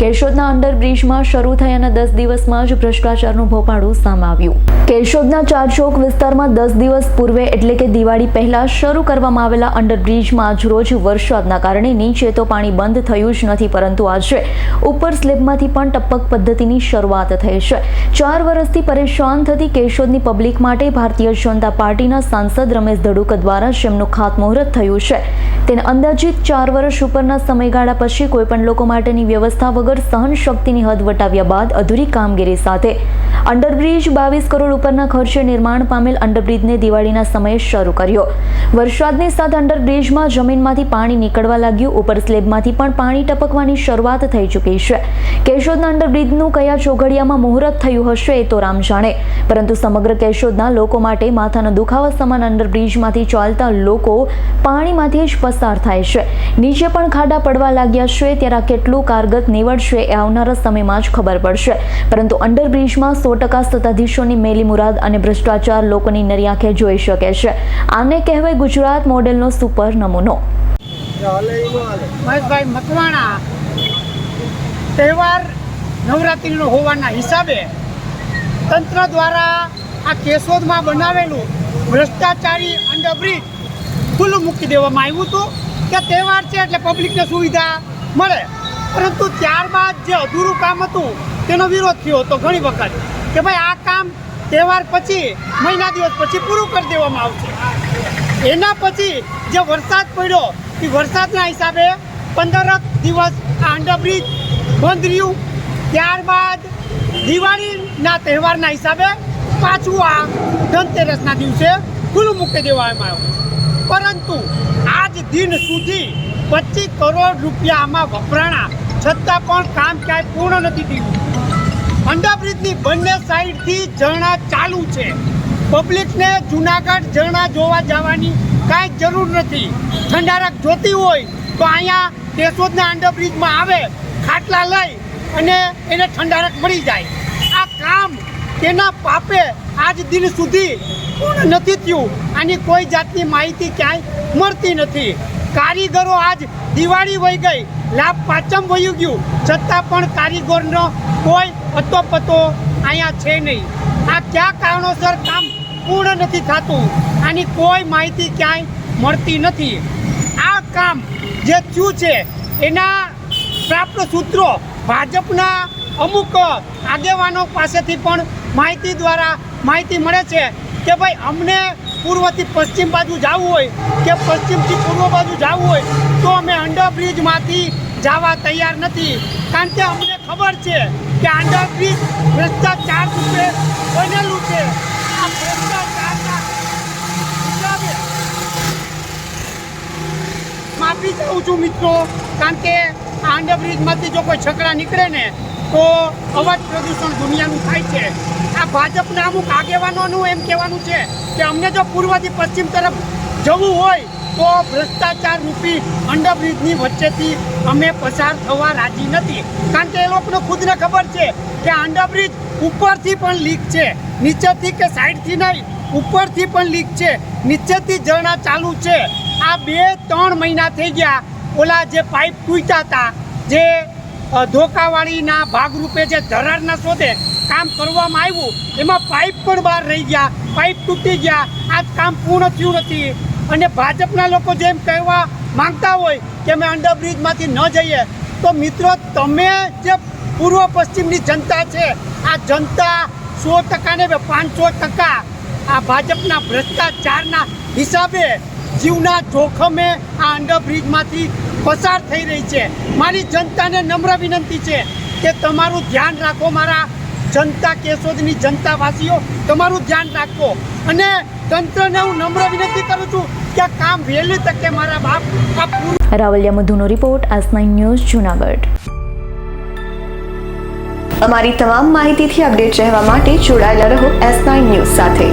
કેશોદના અંડરબ્રિજમાં શરૂ થયાના 10 દિવસમાં જ ભ્રષ્ટાચારનું ભોપાળું સામે આવ્યું। કેશોદના ચારચોક વિસ્તારમાં 10 દિવસ પૂર્વે એટલે કે દિવાળી પહેલા શરૂ કરવામાં આવેલા અંડરબ્રિજમાં આજરોજ વરસાદના કારણે નીચે તો પાણી બંધ થયું જ નથી, પરંતુ આજે ઉપર સ્લેબમાંથી પણ ટપક પદ્ધતિની શરૂઆત થઈ છે। 4 વર્ષથી પરેશાન થતી કેશોદની પબ્લિક માટે ભારતીય જનતા પાર્ટીના સાંસદ રમેશ ધડુક દ્વારા જેમનું ખાતમુહૂર્ત થયું છે, તેને અંદાજિત 4 વર્ષ ઉપરના સમયગાળા પછી કોઈપણ લોકો માટેની વ્યવસ્થા વગર સહન શક્તિની હદ વટાવ્યા બાદ અધૂરી કામગીરી સાથે અંડરબ્રિજ 22 કરોડ ઉપરના ખર્ચે નિર્માણ પામેલ અંડરબ્રિજને દિવાળીના સમયે શરૂ કર્યો। વરસાદની સાથે અંડરબ્રિજમાં જમીનમાંથી પાણી નીકળવા લાગ્યું, ઉપર સ્લેબમાંથી પણ પાણી ટપકવાની શરૂઆત થઈ ચૂકી છે। કેશોદના અંડરબ્રિજનું કયા ચોઘડિયામાં મુહૂર્ત થયું હશે એ તો રામ જાણે, પરંતુ સમગ્ર કેશોદના લોકો માટે માથાનો દુખાવા સમાન અંડરબ્રિજમાંથી ચાલતા લોકો પાણીમાંથી જ પસાર થાય છે। નીચે પણ ખાડા પડવા લાગ્યા છે, ત્યારે આ કેટલું કારગત નીવડશે એ આવનારા સમયમાં જ ખબર પડશે, પરંતુ અંડરબ્રિજમાં 100% સત્તાધીશોની મેલી મુરાદ અને ભ્રષ્ટાચાર લોકોની નરી આંખે જોઈ શકે છે। આને કહેવાય ગુજરાત મોડેલનો સુપર નમૂનો। મહેશભાઈ મકવાણા તહેવાર નવરાત્રિનો હોવાના હિસાબે તંત્ર દ્વારા આ કેશોદમાં બનાવેલું ભ્રષ્ટાચારી અંડરબ્રિજ ખુલ્લું મૂકી દેવામાં આવ્યું હતું કે તહેવાર છે એટલે પબ્લિકને સુવિધા મળે, પરંતુ ત્યારબાદ જે અધૂરું કામ હતું તેનો વિરોધ થયો હતો ઘણી વખત કે ભાઈ આ કામ તહેવાર પછી મહિના દિવસ પછી પૂરું કરી દેવામાં આવશે। એના પછી જે વરસાદ પડ્યો એ વરસાદના હિસાબે 15 દિવસ આ અંડરબ્રિજ બંધ રહ્યું। ત્યારબાદ દિવાળીના તહેવારના હિસાબે પાછું આ ધનતેરસના દિવસે ખુલ્લું મૂકી દેવામાં આવ્યું, પરંતુ આજ દિન સુધી 25 કરોડ રૂપિયા આમાં વપરાણા છતાં પણ કામ ક્યાંય પૂર્ણ નથી થયું। અંડરબ્રિજની બંને સાઈડથી ઝરણા ચાલુ છે, પબ્લિકને જુનાગઢ ઝરણા જોવા જવાની કાંઈ જરૂર નથી। ઠંડારક જોતી હોય તો અહીંયા કેશોદના અંડરબ્રિજમાં આવે, ખાટલા લઈ અને એને ઠંડારક મળી જાય। આ કામ તેના પાપે આજ દિન સુધી પૂર્ણ નથી થયું, આની કોઈ જાતની માહિતી ક્યાંય મળતી નથી। કારીગરો આજ દિવાળી વહી ગઈ, લાભ પાંચમ વહી ગયું, છતાં પણ કારીગરનો કોઈ અતોપતો અહીંયા છે નહીં। આ કયા કારણોસર કામ પૂર્ણ નથી થતું, આની કોઈ માહિતી ક્યાંય મળતી નથી। આ કામ જે થયું છે એના પ્રાપ્ત સૂત્રો ભાજપના અમુક આગેવાનો પાસેથી પણ માહિતી દ્વારા માહિતી મળે છે કે ભાઈ અમને પૂર્વથી પશ્ચિમ બાજુ જવું હોય કે પશ્ચિમથી પૂર્વ બાજુ જવું હોય તો અમે અંડરબ્રિજમાંથી જવા તૈયાર નથી, કારણ કે અમને ખબર છે કે અંડરબ્રિજ ભ્રષ્ટાચાર રૂપે બનેલું છે। આ ભ્રષ્ટાચારના હિસાબે માફી ચાહું છું મિત્રો, કારણ કે આ અંડરબ્રિજમાંથી જો કોઈ છકડા નીકળે ને તો અવાજ પ્રદૂષણ દુનિયાનું થાય છે। આ ભાજપના અમુક આગેવાનોનું એમ કહેવાનું છે કે અમને જો પૂર્વથી પશ્ચિમ તરફ જવું હોય તો ભ્રષ્ટાચાર રૂપી અંડરબ્રિજની વચ્ચેથી અમે પસાર થવા રાજી નથી, કારણ કે એ લોકોને ખુદને ખબર છે કે અંડરબ્રિજ ઉપરથી પણ લીક છે, નીચેથી કે સાઈડથી નહીં, ઉપરથી પણ લીક છે, નીચેથી ઝરણા ચાલુ છે। આ 2-3 મહિના થઈ ગયા, ઓલા જે પાઇપ તૂટ્યા હતા, જે ધોકાવાળીના ભાગરૂપે જે ધરારના શોધે કામ કરવામાં આવ્યું એમાં પાઇપ પણ બહાર રહી ગયા, પાઇપ તૂટી ગયા, આજ કામ પૂર્ણ થયું નથી। અને ભાજપના લોકો જેમ કહેવા માંગતા હોય કે અમે અંડરબ્રિજમાંથી ન જઈએ, તો મિત્રો તમે જે પૂર્વ પશ્ચિમની જનતા છે, આ જનતા 100% ને 500% આ ભાજપના ભ્રષ્ટાચારના હિસાબે જીવના જોખમે આ અંડરબ્રિજમાંથી પસાર થઈ રહી છે। મારી જનતાને નમ્ર વિનંતી છે કે તમારું ધ્યાન રાખો, મારા જનતા કેશોદની જનતાવાસીઓ તમારું ધ્યાન રાખો, અને તંત્રને હું નમ્ર વિનંતી કરું છું કે આ કામ વહેલી તકે મારા બાપ રાવલિયા મધુનો રિપોર્ટ S9 ન્યૂઝ જુનાગઢ। અમારી તમામ માહિતીથી અપડેટ રહેવા માટે જોડાયેલા રહો S9 ન્યૂઝ સાથે।